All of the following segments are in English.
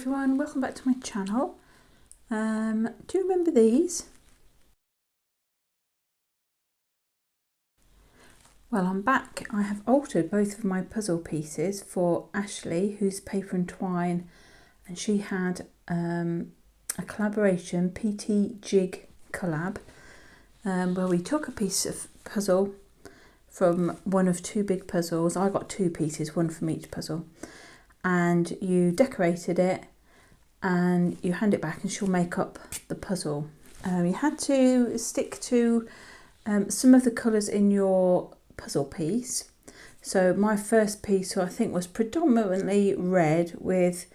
everyone, welcome back to my channel. Do you remember these? Well, I'm back. I have altered both of my puzzle pieces for Ashley, who's Paper and Twine, and she had a collaboration, PT Jig collab, where we took a piece of puzzle from one of two big puzzles. I got two pieces, one from each puzzle, and you decorated it and you hand it back and she'll make up the puzzle. You had to stick to some of the colours in your puzzle piece. So my first piece, I think, was predominantly red with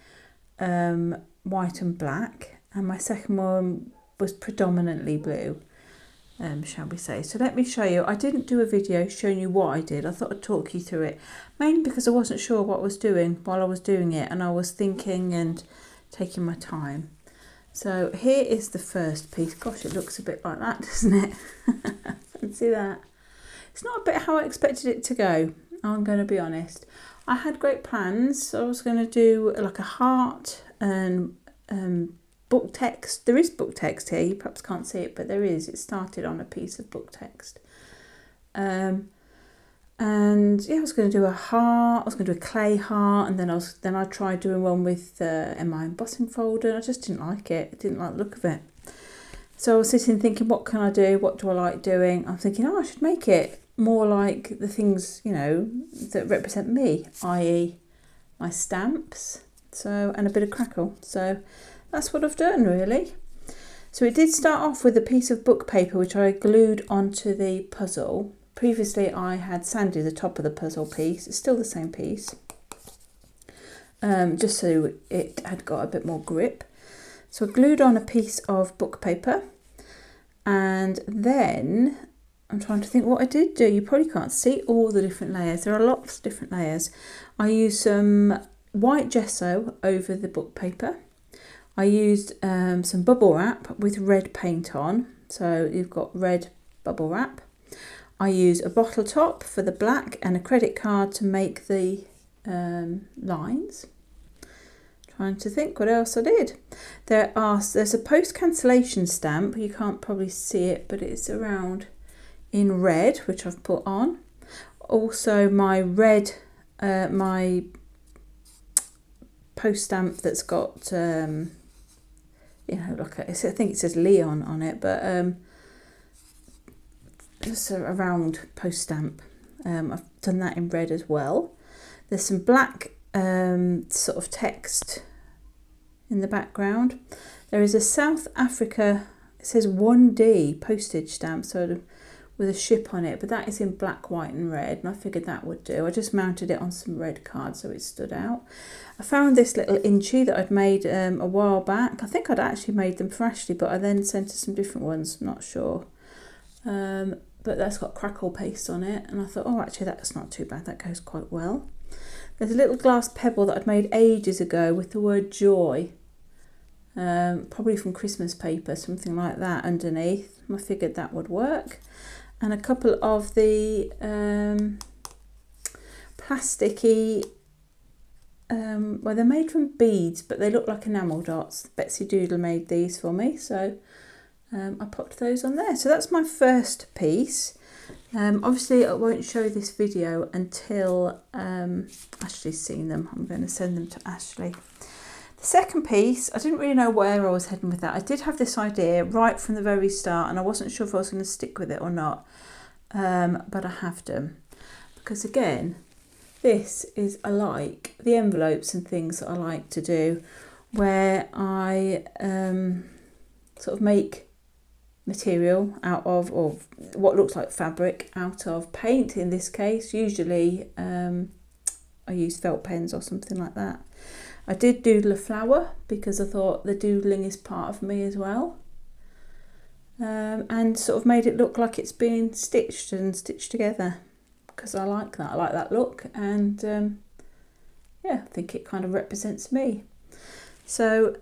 white and black, and my second one was predominantly blue, shall we say. So let me show you. I didn't do a video showing you what I did. I thought I'd talk you through it, mainly because I wasn't sure what I was doing while I was doing it, and I was thinking and taking my time. So here is the first piece. Gosh, it looks a bit like that, doesn't it? Fancy that. It's not a bit how I expected it to go, I'm going to be honest. I had great plans. I was going to do like a heart and book text. There is book text here, you perhaps can't see it, but there is. It started on a piece of book text. And yeah, I was going to do a heart, I was going to do a clay heart, and then I tried doing one with in my embossing folder, and I just didn't like it. I didn't like the look of it. So I was sitting thinking, what can I do? What do I like doing? I'm thinking, oh, I should make it more like the things, you know, that represent me, i.e. my stamps, so, and a bit of crackle. So that's what I've done, really. So it did start off with a piece of book paper which I glued onto the puzzle. Previously I had sanded the top of the puzzle piece. It's still the same piece, just so it had got a bit more grip. So I glued on a piece of book paper, and then I'm trying to think what I did do. You probably can't see all the different layers. There are lots of different layers. I used some white gesso over the book paper. I used some bubble wrap with red paint on. So you've got red bubble wrap. I used a bottle top for the black and a credit card to make the lines. Trying to think what else I did. There's a post cancellation stamp. You can't probably see it, but it's around in red, which I've put on. Also my red, my post stamp that's got, you know, like I think it says Leon on it, but just a round post stamp. I've done that in red as well. There's some black sort of text in the background. There is a South Africa, it says 1D postage stamp, so with a ship on it, but that is in black, white and red, and I figured that would do. I just mounted it on some red cards so it stood out. I found this little inchie that I'd made a while back. I think I'd actually made them for Ashley, but I then sent her some different ones, I'm not sure. But that's got crackle paste on it, and I thought, oh, actually that's not too bad, that goes quite well. There's a little glass pebble that I'd made ages ago with the word joy, probably from Christmas paper, something like that underneath. I figured that would work. And a couple of the plasticky, well, they're made from beads, but they look like enamel dots. Betsy Doodle made these for me, so I popped those on there. So that's my first piece. Obviously I won't show this video until Ashley's seen them. I'm going to send them to Ashley. The second piece, I didn't really know where I was heading with that. I did have this idea right from the very start, and I wasn't sure if I was going to stick with it or not, but I have done, because again, this is like the envelopes and things that I like to do, where I sort of make material out of, or what looks like fabric, out of paint in this case. Usually I use felt pens or something like that. I did doodle a flower because I thought the doodling is part of me as well, and sort of made it look like it's been stitched and stitched together, because I like that look, and yeah, I think it kind of represents me. So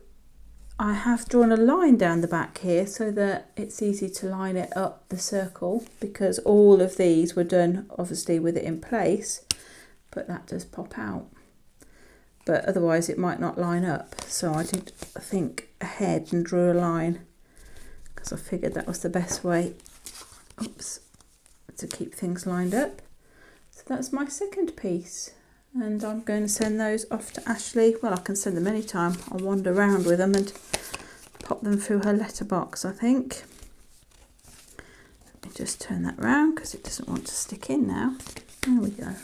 I have drawn a line down the back here so that it's easy to line it up the circle, because all of these were done obviously with it in place, but that does pop out. but otherwise it might not line up. So I did think ahead and drew a line because I figured that was the best way, oops, to keep things lined up. So that's my second piece, and I'm going to send those off to Ashley. Well, I can send them anytime. I'll wander around with them and pop them through her letterbox, I think. Let me just turn that round because it doesn't want to stick in now. There we go.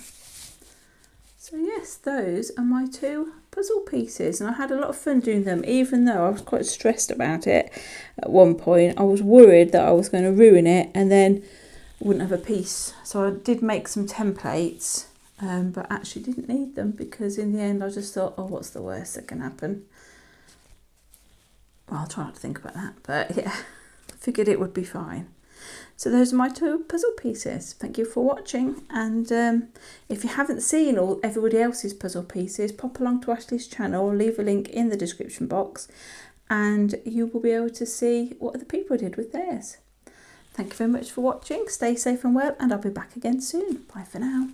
So yes, those are my two puzzle pieces, and I had a lot of fun doing them, even though I was quite stressed about it at one point. I was worried that I was going to ruin it and then wouldn't have a piece. So I did make some templates, but actually didn't need them because in the end I just thought, oh, what's the worst that can happen? Well, I'll try not to think about that, but yeah, I figured it would be fine. So those are my two puzzle pieces. Thank you for watching, and if you haven't seen everybody else's puzzle pieces, pop along to Ashley's channel, leave a link in the description box, and you will be able to see what other people did with theirs. Thank you very much for watching. Stay safe and well, and I'll be back again soon. Bye for now.